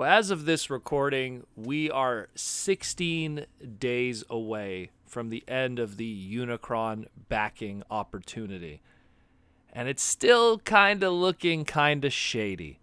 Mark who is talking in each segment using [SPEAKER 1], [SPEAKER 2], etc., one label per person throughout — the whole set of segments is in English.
[SPEAKER 1] Well, as of this recording, we are 16 days away from the end of the Unicron backing opportunity. And it's still kind of looking kind of shady.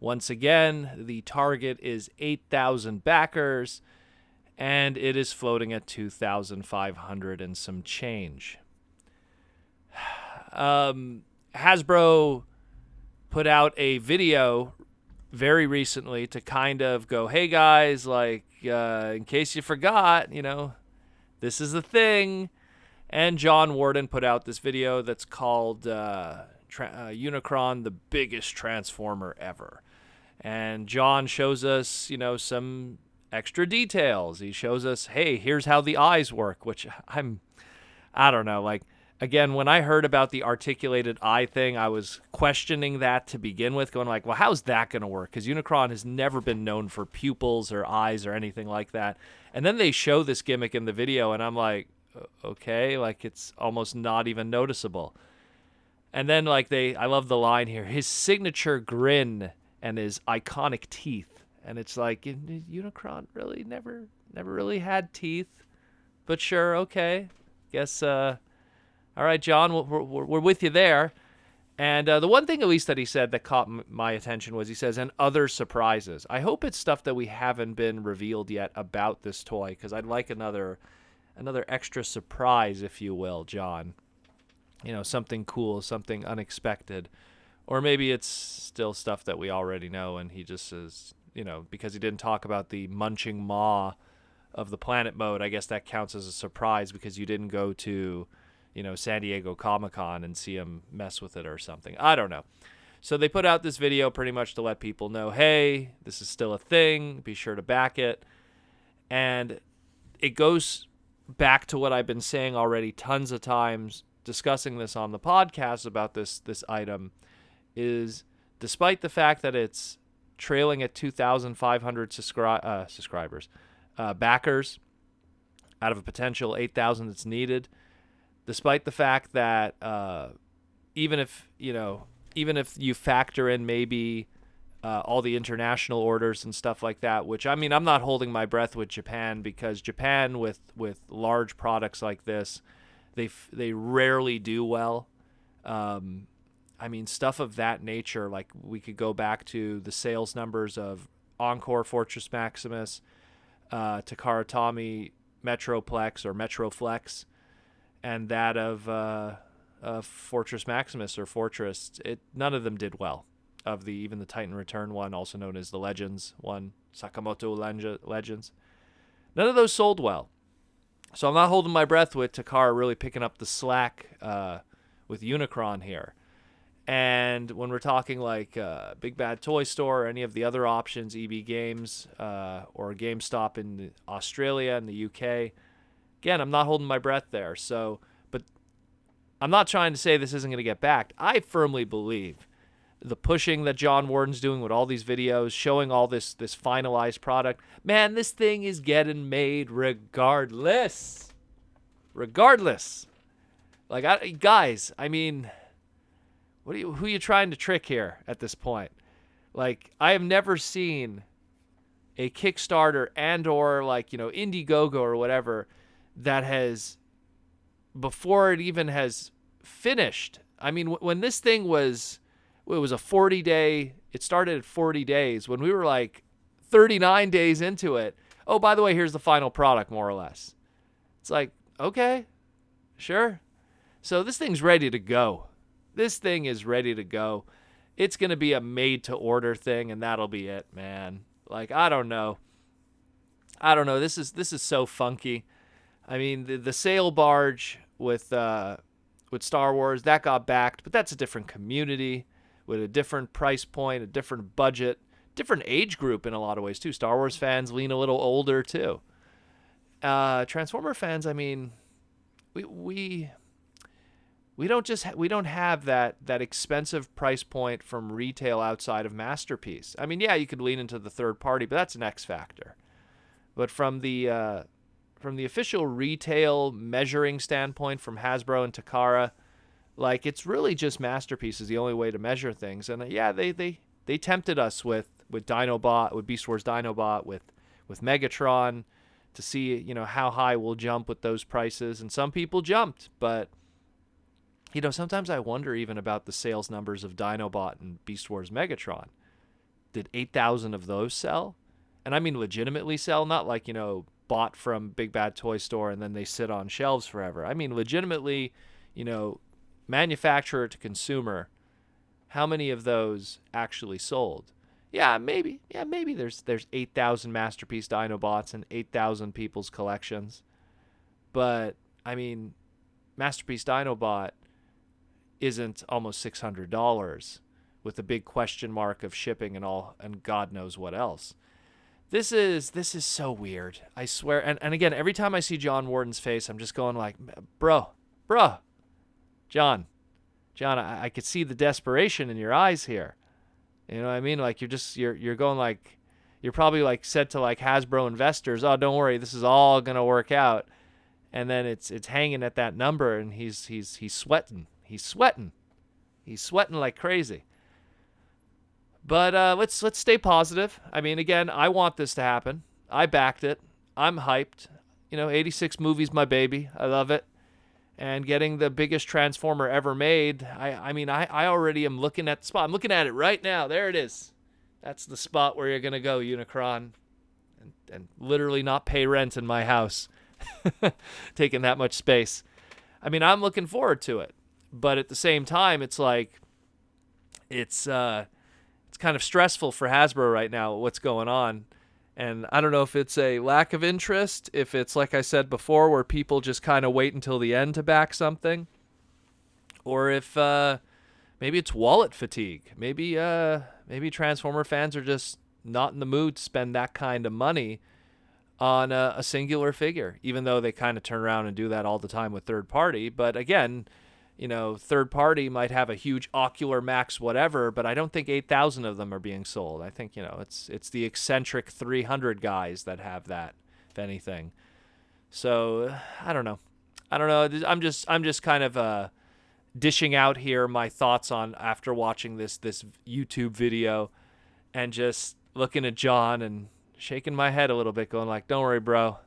[SPEAKER 1] Once again, the target is 8,000 backers, and it is floating at 2,500 and some change. Hasbro put out a video very recently to kind of go, hey guys, like, in case you forgot, this is the thing. And John Warden put out this video that's called Unicron, the biggest transformer ever. And John shows us, some extra details. He shows us, hey, here's how the eyes work, which I don't know, like, again, when I heard about the articulated eye thing, I was questioning that to begin with, going like, well, how's that going to work? Because Unicron has never been known for pupils or eyes or anything like that. And then they show this gimmick in the video, and I'm like, okay, like it's almost not even noticeable. And then I love the line here, his signature grin and his iconic teeth. And it's like, Unicron really never really had teeth. But sure, okay. Guess, all right, John, we're with you there. And the one thing, at least, that he said that caught my attention was he says, and other surprises. I hope it's stuff that we haven't been revealed yet about this toy, because I'd like another extra surprise, if you will, John. Something cool, something unexpected. Or maybe it's still stuff that we already know, and he just says, because he didn't talk about the munching maw of the planet mode, I guess that counts as a surprise because you didn't go to San Diego Comic-Con and see him mess with it or something. I don't know. So they put out this video pretty much to let people know, hey, this is still a thing. Be sure to back it. And it goes back to what I've been saying already tons of times, discussing this on the podcast about this item, is despite the fact that it's trailing at 2,500 subscribers, backers, out of a potential 8,000 that's needed, despite the fact that even if you factor in maybe all the international orders and stuff like that, which, I mean, I'm not holding my breath with Japan, because Japan with large products like this, they rarely do well. I mean, stuff of that nature, like we could go back to the sales numbers of Encore Fortress Maximus, Takara Tomy Metroplex or Metroflex, and that of Fortress Maximus or Fortress. None of them did well. Of even the Titan Return one, also known as the Legends one, Sakamoto Legends, none of those sold well. So I'm not holding my breath with Takara really picking up the slack with Unicron here. And when we're talking like Big Bad Toy Store or any of the other options, EB Games or GameStop in Australia and the UK, again, I'm not holding my breath there. So, but I'm not trying to say this isn't going to get backed. I firmly believe the pushing that John Warden's doing with all these videos, showing all this finalized product, man, this thing is getting made regardless. Regardless. Like, guys, I mean, who are you trying to trick here at this point? Like, I have never seen a Kickstarter and or like, Indiegogo or whatever that has, before it even has finished. I mean, when this thing was, it was a 40-day, it started at 40 days. When we were like 39 days into it, oh, by the way, here's the final product, more or less. It's like, okay, sure. So this thing's ready to go. This thing is ready to go. It's going to be a made-to-order thing, and that'll be it, man. Like, I don't know. This is so funky. I mean, the sail barge with Star Wars, that got backed, but that's a different community with a different price point, a different budget, different age group in a lot of ways, too. Star Wars fans lean a little older, too. Transformer fans, I mean, we don't have that expensive price point from retail outside of Masterpiece. I mean, yeah, you could lean into the third party, but that's an X factor. But from the official retail measuring standpoint from Hasbro and Takara, like, it's really just Masterpiece is the only way to measure things. And yeah, they tempted us with Dinobot, with Beast Wars Dinobot, with Megatron, to see, you know, how high we'll jump with those prices. And some people jumped, but, you know, sometimes I wonder even about the sales numbers of Dinobot and Beast Wars Megatron. Did 8,000 of those sell? And I mean legitimately sell, not like, you know, bought from Big Bad Toy Store and then they sit on shelves forever. I mean legitimately, you know, manufacturer to consumer. How many of those actually sold? Yeah, maybe there's 8,000 Masterpiece Dinobots and 8,000 people's collections. But I mean, Masterpiece Dinobot isn't almost $600 with a big question mark of shipping and all, and God knows what else. This is so weird. I swear. And again, every time I see John Warden's face, I'm just going like, bro, John, I could see the desperation in your eyes here. You know what I mean? Like you're going like, you're probably like said to like Hasbro investors, oh, don't worry, this is all gonna work out. And then it's hanging at that number, and he's sweating. He's sweating like crazy. But let's stay positive. I mean, again, I want this to happen. I backed it. I'm hyped. You know, 86 movies, my baby. I love it. And getting the biggest Transformer ever made, I mean, I already am looking at the spot. I'm looking at it right now. There it is. That's the spot where you're going to go, Unicron, and literally not pay rent in my house, taking that much space. I mean, I'm looking forward to it. But at the same time, it's like, it's kind of stressful for Hasbro right now, what's going on. And I don't know if it's a lack of interest, if it's like I said before, where people just kind of wait until the end to back something, or if maybe it's wallet fatigue. Maybe Transformer fans are just not in the mood to spend that kind of money on a singular figure, even though they kind of turn around and do that all the time with third party. But again, you know, third party might have a huge Ocular Max whatever, but I don't think 8,000 of them are being sold. I think, you know, it's the eccentric 300 guys that have that, if anything. So I don't know. I'm just kind of dishing out here my thoughts on after watching this YouTube video, and just looking at John and shaking my head a little bit, going like, "Don't worry, bro.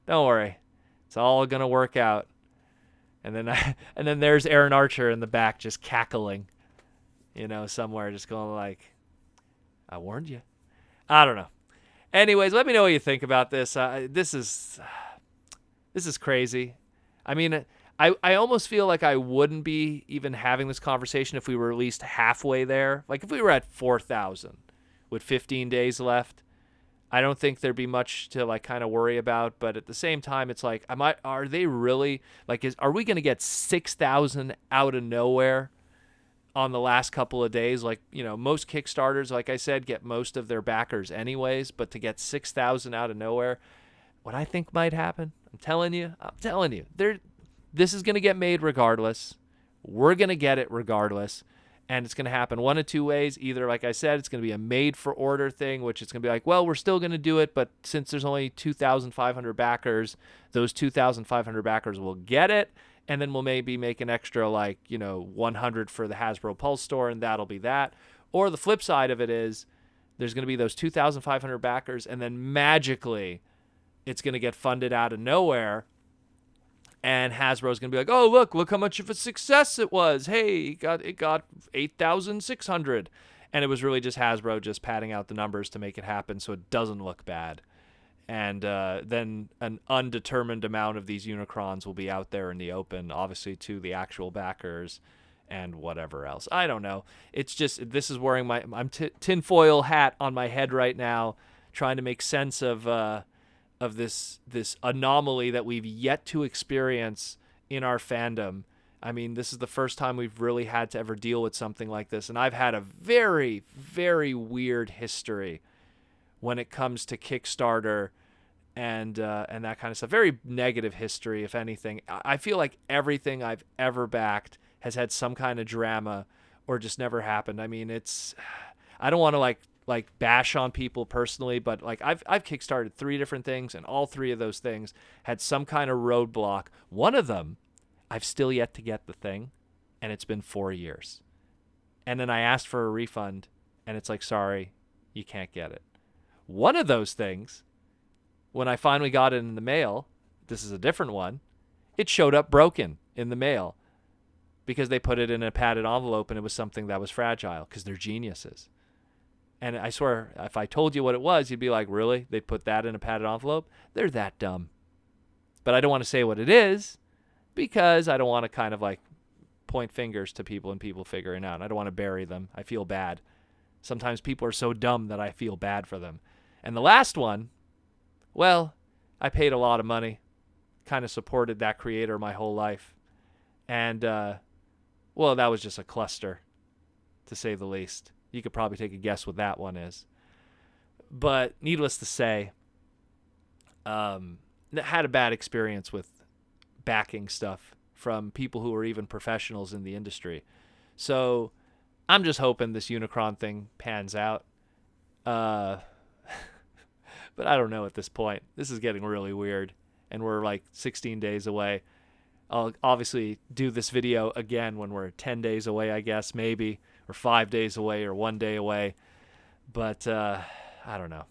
[SPEAKER 1] Don't worry. It's all gonna work out." And then there's Aaron Archer in the back just cackling, you know, somewhere, just going like, "I warned you." I don't know. Anyways, let me know what you think about this. This is crazy. I mean, I almost feel like I wouldn't be even having this conversation if we were at least halfway there. Like if we were at 4,000 with 15 days left, I don't think there'd be much to like kind of worry about. But at the same time, it's like, are they really like, are we going to get 6,000 out of nowhere on the last couple of days? Like, you know, most Kickstarters, like I said, get most of their backers anyways, but to get 6,000 out of nowhere, what I think might happen, I'm telling you, this is going to get made regardless. We're going to get it regardless. And it's going to happen one of two ways. Either, like I said, it's going to be a made-for-order thing, which it's going to be like, well, we're still going to do it, but since there's only 2,500 backers, those 2,500 backers will get it, and then we'll maybe make an extra, like, you know, 100 for the Hasbro Pulse store, and that'll be that. Or the flip side of it is there's going to be those 2,500 backers, and then magically it's going to get funded out of nowhere, and Hasbro's going to be like, "Oh, look how much of a success it was. Hey, it got 8,600." And it was really just Hasbro just padding out the numbers to make it happen so it doesn't look bad. And then an undetermined amount of these Unicrons will be out there in the open, obviously to the actual backers and whatever else. I don't know. It's just, this is wearing I'm tinfoil hat on my head right now, trying to make sense of this anomaly that we've yet to experience in our fandom. I mean, this is the first time we've really had to ever deal with something like this, and I've had a very, very weird history when it comes to Kickstarter and that kind of stuff. Very negative history, if anything. I feel like everything I've ever backed has had some kind of drama or just never happened. I mean, I don't want to like bash on people personally, but like I've kickstarted 3 different things, and all 3 of those things had some kind of roadblock. One of them, I've still yet to get the thing, and it's been 4 years. And then I asked for a refund, and it's like, "Sorry, you can't get it. One of those things, when I finally got it in the mail, this is a different one, it showed up broken in the mail because they put it in a padded envelope and it was something that was fragile because they're geniuses. And I swear, if I told you what it was, you'd be like, really? They put that in a padded envelope? They're that dumb. But I don't want to say what it is because I don't want to kind of like point fingers to people and people figuring out. I don't want to bury them. I feel bad. Sometimes people are so dumb that I feel bad for them. And the last one, well, I paid a lot of money, kind of supported that creator my whole life. And, well, that was just a cluster, to say the least. You could probably take a guess what that one is. But needless to say, had a bad experience with backing stuff from people who are even professionals in the industry. So I'm just hoping this Unicron thing pans out. But I don't know at this point. This is getting really weird. And we're like 16 days away. I'll obviously do this video again when we're 10 days away, I guess, maybe. Or 5 days away or 1 day away. But I don't know.